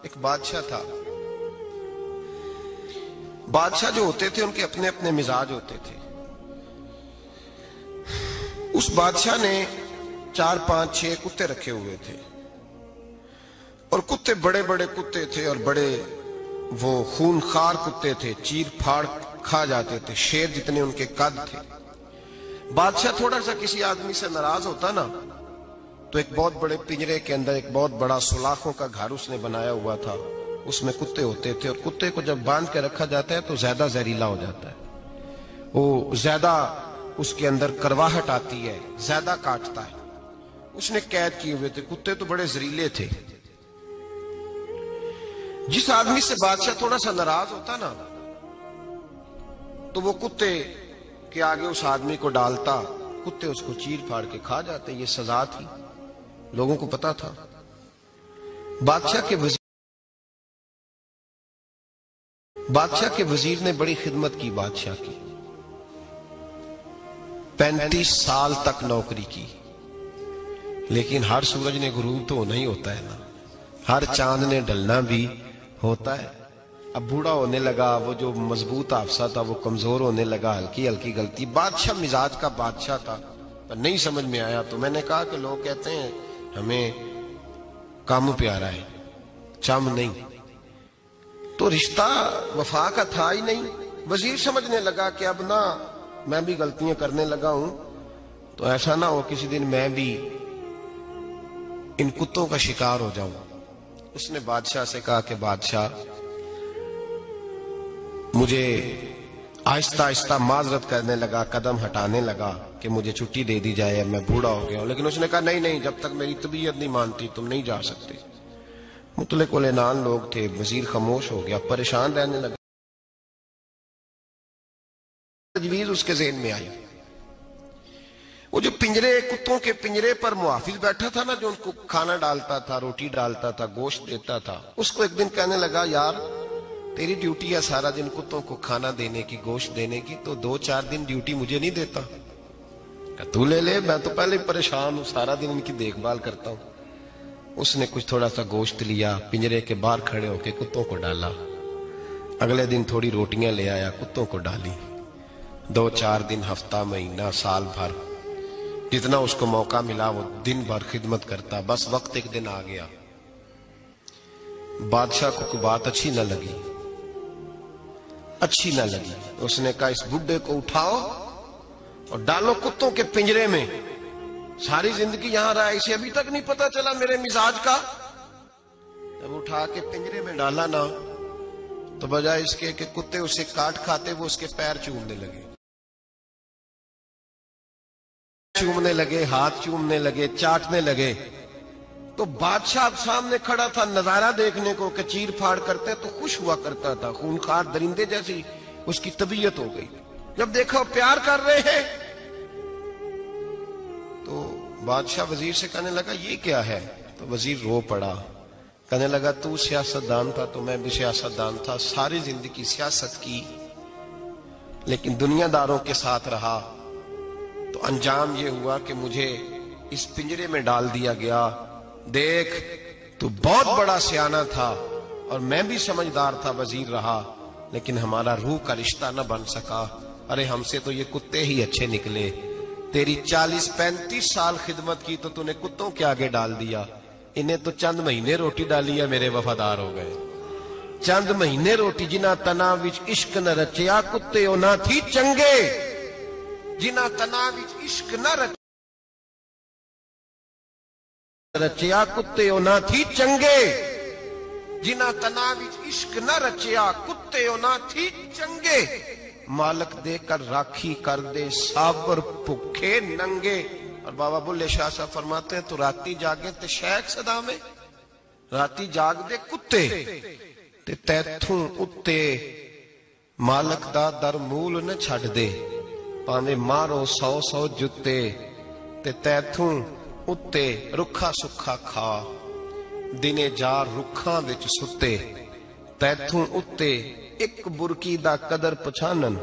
एक बादशाह था। बादशाह जो होते थे उनके अपने अपने मिजाज होते थे। उस बादशाह ने 4, 5, 6 कुत्ते रखे हुए थे और कुत्ते बड़े बड़े कुत्ते थे और बड़े वो खूनखार कुत्ते थे, चीर फाड़ खा जाते थे, शेर जितने उनके कद थे। बादशाह थोड़ा सा किसी आदमी से नाराज होता ना तो एक बहुत बड़े पिंजरे के अंदर एक बहुत बड़ा सुलाखों का घर उसने बनाया हुआ था, उसमें कुत्ते होते थे और कुत्ते को जब बांध के रखा जाता है तो ज्यादा जहरीला हो जाता है, वो ज्यादा उसके अंदर करवाहट आती है, ज्यादा काटता है। उसने कैद किए हुए थे, कुत्ते तो बड़े जहरीले थे। जिस आदमी से बादशाह थोड़ा सा नाराज होता ना तो वो कुत्ते के आगे उस आदमी को डालता, कुत्ते उसको चीर फाड़ के खा जाते। ये सजा थी, लोगों को पता था। बादशाह के वजीर ने बड़ी खिदमत की बादशाह की, 35 साल तक नौकरी की। लेकिन हर सूरज ने गुरूब तो नहीं होता है ना, हर चांद ने ढलना भी होता है। अब बूढ़ा होने लगा, वो जो मजबूत हाफसा था वो कमजोर होने लगा, हल्की हल्की गलती। बादशाह मिजाज का बादशाह था पर नहीं समझ में आया। तो मैंने कहा कि लोग कहते हैं हमें काम प्यारा है, चम नहीं। तो रिश्ता वफा का था ही नहीं। वजीर समझने लगा कि अब ना मैं भी गलतियां करने लगा हूं तो ऐसा ना हो किसी दिन मैं भी इन कुत्तों का शिकार हो जाऊं। उसने बादशाह से कहा कि बादशाह, मुझे आहिस्ता आहिस्ता माजरत करने लगा, कदम हटाने लगा कि मुझे छुट्टी दे दी जाए, मैं बूढ़ा हो गया हूं। लेकिन उसने कहा नहीं नहीं, जब तक मेरी तबीयत नहीं मानती तुम नहीं जा सकते। मुतलक उलेनान लोग थे। वजीर खामोश हो गया, परेशान रहने लगा। तजवीज उसके ज़हन में आई। वो जो पिंजरे, कुत्तों के पिंजरे पर मुहाफिज बैठा था ना, जो उनको खाना डालता था, रोटी डालता था, गोश्त देता था, उसको एक दिन कहने लगा, यार तेरी ड्यूटी है सारा दिन कुत्तों को खाना देने की, गोश्त देने की, तो 2-4 दिन ड्यूटी मुझे नहीं देता? तू ले ले, मैं तो पहले परेशान हूं, सारा दिन इनकी देखभाल करता हूं। उसने कुछ थोड़ा सा गोश्त लिया, पिंजरे के बाहर खड़े होकर कुत्तों को डाला। अगले दिन थोड़ी रोटियां ले आया, कुत्तों को डाली। 2-4 दिन, हफ्ता, महीना, साल भर, जितना उसको मौका मिला वो दिन भर खिदमत करता। बस वक्त एक दिन आ गया, बादशाह को कोई बात अच्छी न लगी। उसने कहा, इस बुड्ढे को उठाओ और डालो कुत्तों के पिंजरे में। सारी जिंदगी यहां रहा, इसे अभी तक नहीं पता चला मेरे मिजाज का। जब उठा के पिंजरे में डाला ना तो बजाय इसके कि कुत्ते उसे काट खाते, वो उसके पैर चूमने लगे, हाथ चूमने लगे, चाटने लगे। तो बादशाह सामने खड़ा था नजारा देखने को कि चीर फाड़ करते तो खुश हुआ करता था, खूनखार दरिंदे जैसी उसकी तबीयत हो गई। जब देखा प्यार कर रहे हैं तो बादशाह वजीर से कहने लगा, ये क्या है? तो वजीर रो पड़ा, कहने लगा, तू सियासतदान था तो मैं भी सियासतदान था, सारी जिंदगी सियासत की, लेकिन दुनियादारों के साथ रहा तो अंजाम ये हुआ कि मुझे इस पिंजरे में डाल दिया गया। देख, तू बहुत बड़ा सियाना था और मैं भी समझदार था, वजीर रहा, लेकिन हमारा रूह का रिश्ता न बन सका। अरे हमसे तो ये कुत्ते ही अच्छे निकले। तेरी 40-35 साल खिदमत की तो तूने कुत्तों के आगे डाल दिया। इन्हें तो चंद महीने रोटी डाली है, मेरे वफादार हो गए। चंद महीने रोटी, जिना तना विच इश्क न रचिया, कुत्ते ओ ना थी चंगे। जिना तना विच इश्क न रचिया, कुत्ते ओ ना थी चंगे। जिना तना विच इश्क न रचिया, कुत्ते ओ ना थी चंगे। मालक देकर राखी कर दे, साबर भुखे नंगे। और बाबा बुल्ले शाह साहब फरमाते हैं, तो राती जागे ते शेख सदा में, राती जाग दे कुत्ते ते तैथू उत्ते मालक दा दर मूल न छड़ दे। भावे मारो 100 जुत्ते ते तैथू उत्ते रुखा सुखा खा। दिने जार रुखां विच सुते, तैथू उत्ते एक बुरकी दा कदर पछानन।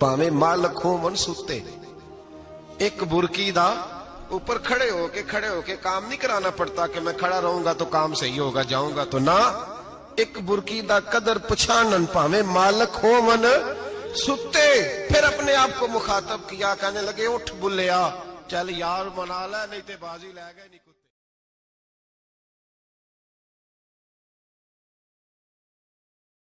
भावे मालक होवन सुते, एक बुरकी दा ऊपर खड़े होके काम नहीं कराना पड़ता कि मैं खड़ा रहूंगा तो काम सही होगा, जाऊंगा तो ना। एक बुरकी दा कदर पछाणन भावे मालक हो मन सुते। फिर अपने आप को मुखातब किया, कहने लगे उठ बुल्लिया, चल यार मना ले, नहीं ते बाजी लै गए नहीं।